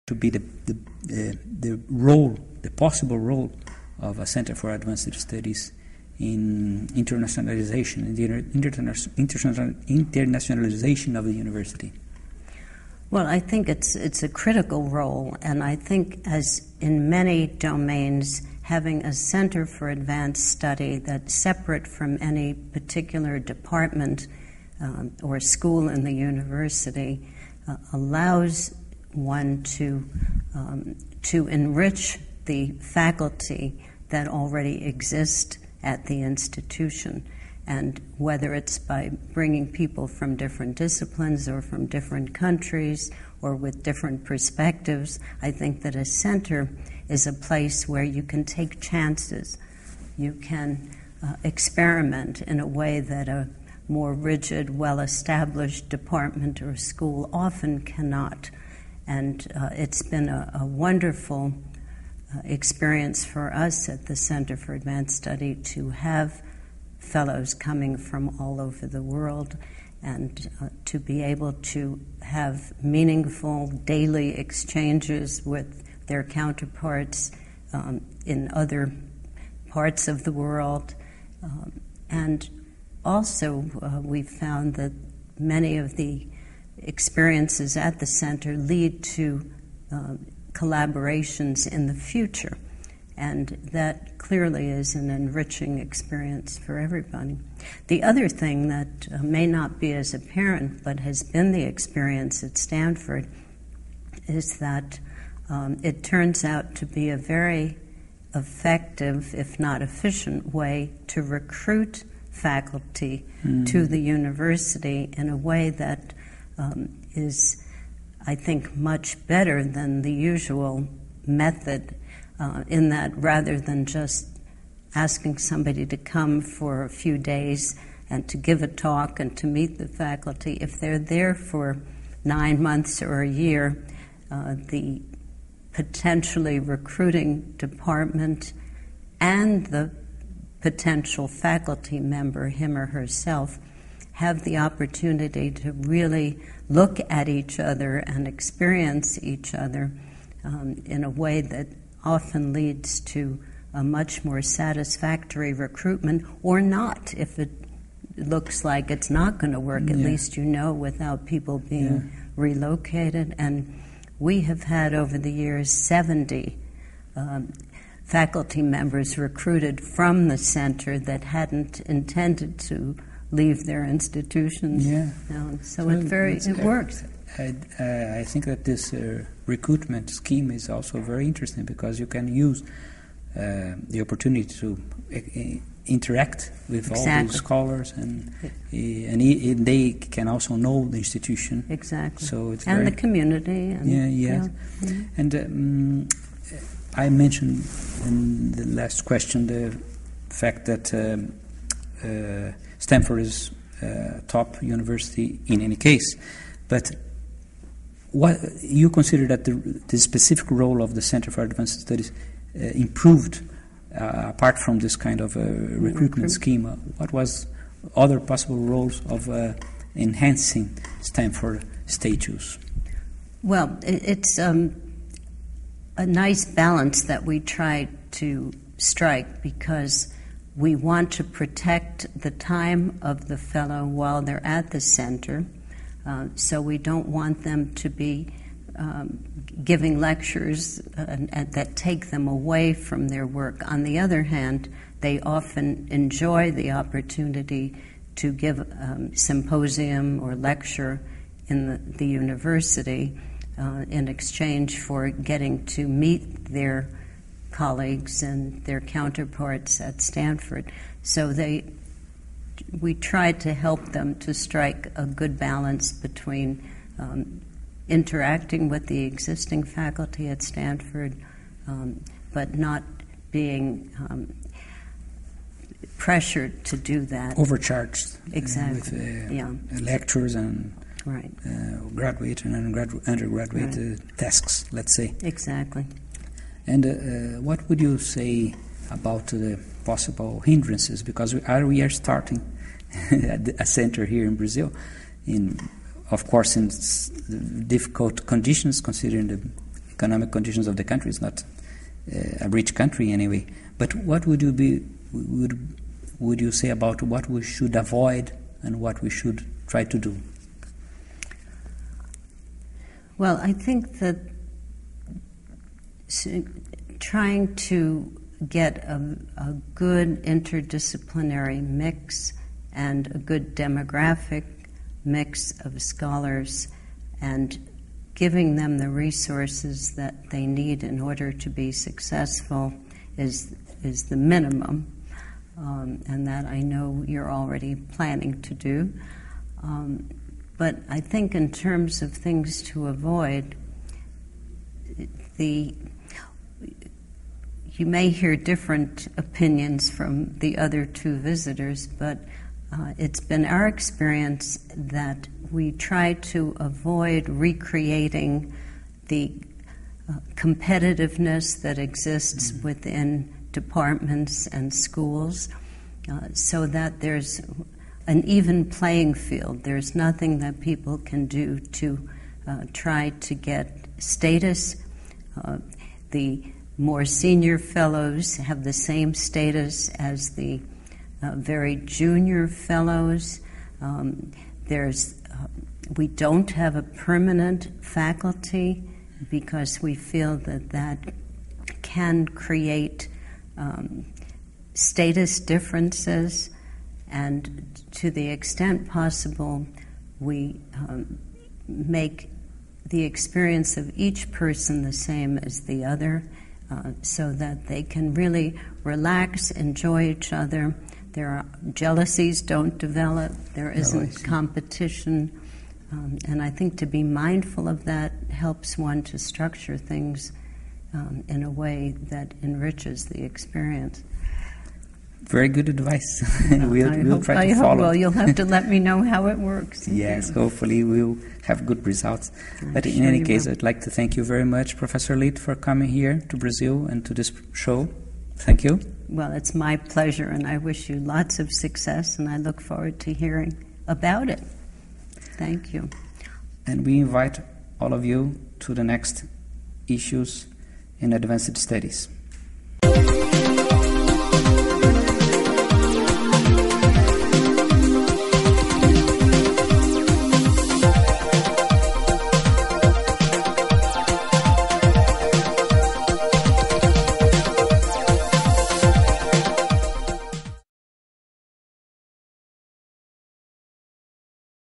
to be the role, the possible role of a Center for Advanced Studies in internationalization, in the internationalization of the university? Well, I think it's a critical role, and I think as in many domains, having a Center for Advanced Study that's separate from any particular department or school in the university allows one to enrich the faculty that already exist at the institution. And whether it's by bringing people from different disciplines or from different countries or with different perspectives, I think that a center is a place where you can take chances. You can experiment in a way that a more rigid, well-established department or school often cannot. And it's been a wonderful experience for us at the Center for Advanced Study to have fellows coming from all over the world and to be able to have meaningful daily exchanges with their counterparts in other parts of the world. And also we've found that many of the experiences at the center lead to collaborations in the future. And that clearly is an enriching experience for everybody. The other thing that may not be as apparent, but has been the experience at Stanford, is that it turns out to be a very effective, if not efficient, way to recruit faculty to the university in a way that is, I think, much better than the usual method, in that rather than just asking somebody to come for a few days and to give a talk and to meet the faculty, if they're there for 9 months or a year, the potentially recruiting department and the potential faculty member, him or herself, have the opportunity to really look at each other and experience each other in a way that often leads to a much more satisfactory recruitment, or not. If it looks like it's not going to work, at least you know without people being relocated. And we have had over the years 70 faculty members recruited from the center that hadn't intended to leave their institutions. So it works. I think that this recruitment scheme is also very interesting because you can use the opportunity to interact with all these scholars, and they can also know the institution. Exactly. So it's and the community. And, And I mentioned in the last question the fact that Stanford is a top university in any case, but what you consider that the specific role of the Center for Advanced Studies improved apart from this kind of recruitment scheme? What was other possible roles of enhancing Stanford status? Well, it's a nice balance that we try to strike, because we want to protect the time of the fellow while they're at the center. So we don't want them to be giving lectures that take them away from their work. On the other hand, they often enjoy the opportunity to give a symposium or lecture in the university in exchange for getting to meet their colleagues and their counterparts at Stanford. So we try to help them to strike a good balance between interacting with the existing faculty at Stanford, but not being pressured to do that. Overcharged. Exactly. With lectures and graduate and undergraduate tasks, let's say. Exactly. And what would you say about the possible hindrances? Because we are starting a center here in Brazil, of course in difficult conditions, considering the economic conditions of the country. It's not a rich country anyway. But what would you say about what we should avoid and what we should try to do? Well, I think that trying to get a good interdisciplinary mix and a good demographic mix of scholars and giving them the resources that they need in order to be successful is the minimum, and that I know you're already planning to do. But I think in terms of things to avoid, you may hear different opinions from the other two visitors, but it's been our experience that we try to avoid recreating the competitiveness that exists within departments and schools, so that there's an even playing field. There's nothing that people can do to try to get status. The more senior fellows have the same status as the very junior fellows. We don't have a permanent faculty because we feel that can create status differences, and to the extent possible, we make the experience of each person the same as the other, so that they can really relax, enjoy each other. Jealousies don't develop, there isn't competition, and I think to be mindful of that helps one to structure things in a way that enriches the experience. Very good advice. We'll try to follow. Well, you'll have to let me know how it works. Yes, hopefully we'll have good results. But in any case, I'd like to thank you very much, Professor Litt, for coming here to Brazil and to this show. Thank you. Well, it's my pleasure, and I wish you lots of success, and I look forward to hearing about it. Thank you. And we invite all of you to the next issues in Advanced Studies.